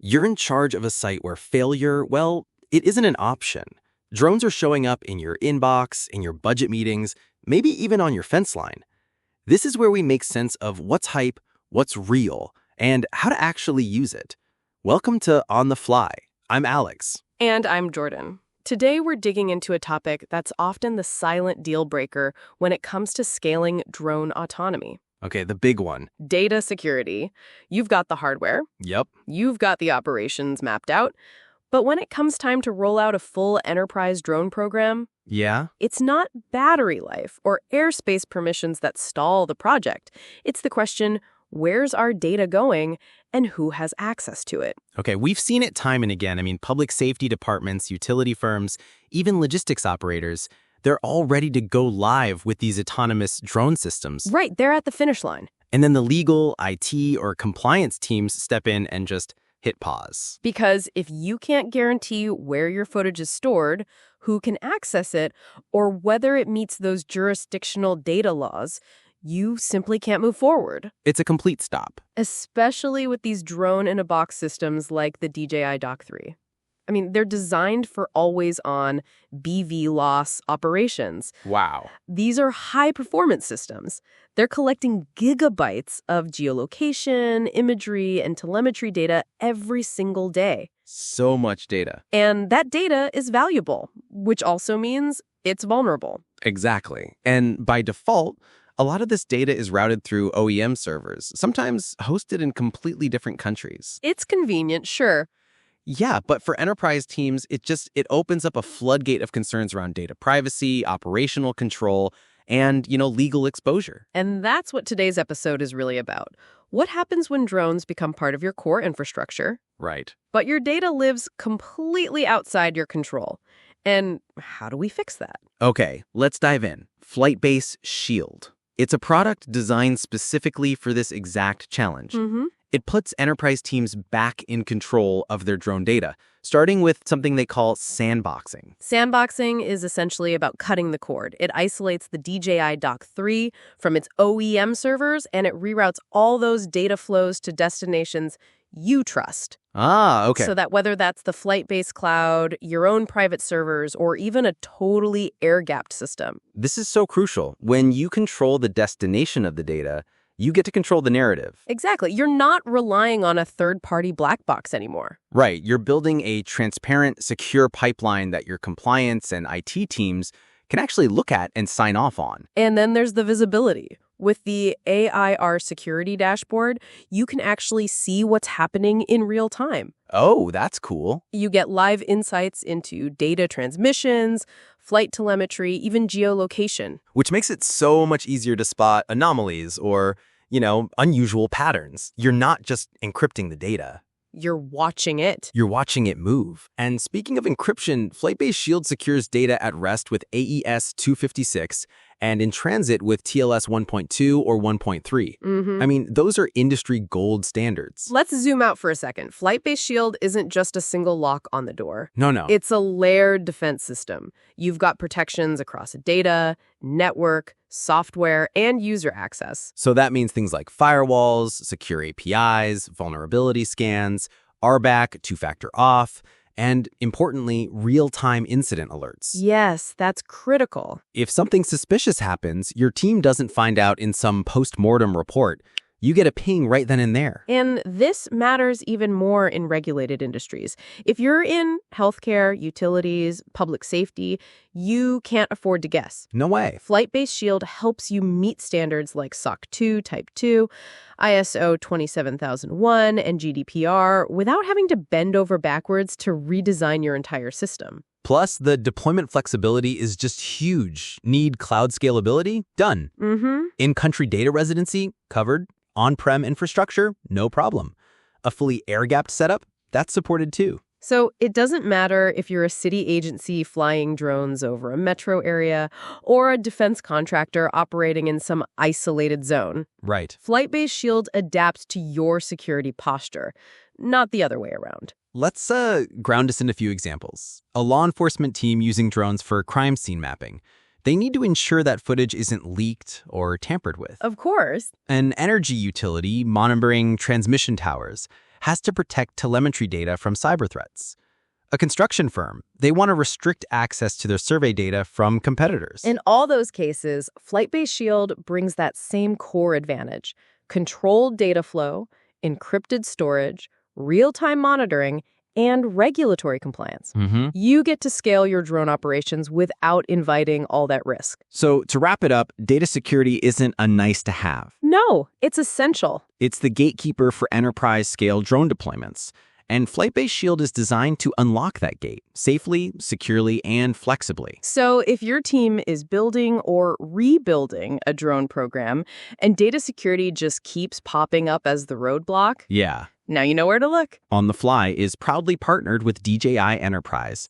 You're in charge of a site where failure, well, it isn't an option. Drones are showing up in your inbox, in your budget meetings, maybe even on your fence line. This is where we make sense of what's hype, what's real, and how to actually use it. Welcome to On the Fly. I'm Alex. And I'm Jordan. Today we're digging into a topic that's often the silent deal breaker when it comes to scaling drone autonomy. Okay, the big one. Data security. You've got the hardware. Yep. You've got the operations mapped out. But when it comes time to roll out a full enterprise drone program, Yeah? it's not battery life or airspace permissions that stall the project. It's the question, where's our data going and who has access to it? Okay, we've seen it time and again. I mean, public safety departments, utility firms, even logistics operators, they're all ready to go live with these autonomous drone systems. Right, they're at the finish line. And then the legal, IT, or compliance teams step in and just hit pause. Because if you can't guarantee where your footage is stored, who can access it, or whether it meets those jurisdictional data laws, you simply can't move forward. It's a complete stop. Especially with these drone-in-a-box systems like the DJI Dock 3. I mean, they're designed for always-on BVLOS operations. Wow. These are high-performance systems. They're collecting gigabytes of geolocation, imagery, and telemetry data every single day. So much data. And that data is valuable, which also means it's vulnerable. Exactly. And by default, a lot of this data is routed through OEM servers, sometimes hosted in completely different countries. It's convenient, sure. Yeah, but for enterprise teams, it opens up a floodgate of concerns around data privacy, operational control, and, legal exposure. And that's what today's episode is really about. What happens when drones become part of your core infrastructure, Right. but your data lives completely outside your control? And how do we fix that? Okay, let's dive in. FlytBase Shield. It's a product designed specifically for this exact challenge. It puts enterprise teams back in control of their drone data, starting with something they call sandboxing. Sandboxing is essentially about cutting the cord. It isolates the DJI Dock 3 from its OEM servers, and it reroutes all those data flows to destinations you trust. Ah, okay. So that whether that's the FlytBase cloud, your own private servers, or even a totally air-gapped system. This is so crucial. When you control the destination of the data, you get to control the narrative. Exactly. You're not relying on a third-party black box anymore. Right. You're building a transparent, secure pipeline that your compliance and IT teams can actually look at and sign off on. And then there's the visibility. With the AIR security dashboard, you can actually see what's happening in real time. Oh, that's cool. You get live insights into data transmissions, flight telemetry, even geolocation. Which makes it so much easier to spot anomalies or, unusual patterns. You're not just encrypting the data. You're watching it. You're watching it move. And speaking of encryption, FlytBase Shield secures data at rest with AES 256 and in transit with TLS 1.2 or 1.3. I mean, those are industry gold standards. Let's zoom out for a second. FlytBase Shield isn't just a single lock on the door. No. It's a layered defense system. You've got protections across data, network, software, and user access. So that means things like firewalls, secure APIs, vulnerability scans, RBAC, two-factor auth, and importantly, real-time incident alerts. Yes, that's critical. If something suspicious happens, your team doesn't find out in some post-mortem report. You get a ping right then and there. And this matters even more in regulated industries. If you're in healthcare, utilities, public safety, you can't afford to guess. No way. FlytBase Shield helps you meet standards like SOC 2, Type 2, ISO 27001, and GDPR without having to bend over backwards to redesign your entire system. Plus, the deployment flexibility is just huge. Need cloud scalability? Done. In-country data residency? Covered. On-prem infrastructure? No problem. A fully air-gapped setup? That's supported too. So it doesn't matter if you're a city agency flying drones over a metro area or a defense contractor operating in some isolated zone. Right. FlytBase Shield adapts to your security posture, not the other way around. Let's ground us in a few examples. A law enforcement team using drones for crime scene mapping. They need to ensure that footage isn't leaked or tampered with. Of course. An energy utility monitoring transmission towers. has to protect telemetry data from cyber threats. A construction firm, they want to restrict access to their survey data from competitors. In all those cases, FlytBase Shield brings that same core advantage: controlled data flow, encrypted storage, real-time monitoring, and regulatory compliance. You get to scale your drone operations without inviting all that risk. So to wrap it up, data security isn't a nice to have. No, it's essential. It's the gatekeeper for enterprise-scale drone deployments. And FlytBase Shield is designed to unlock that gate safely, securely, and flexibly. So if your team is building or rebuilding a drone program and data security just keeps popping up as the roadblock, Yeah. now you know where to look. On the Fly is proudly partnered with DJI Enterprise,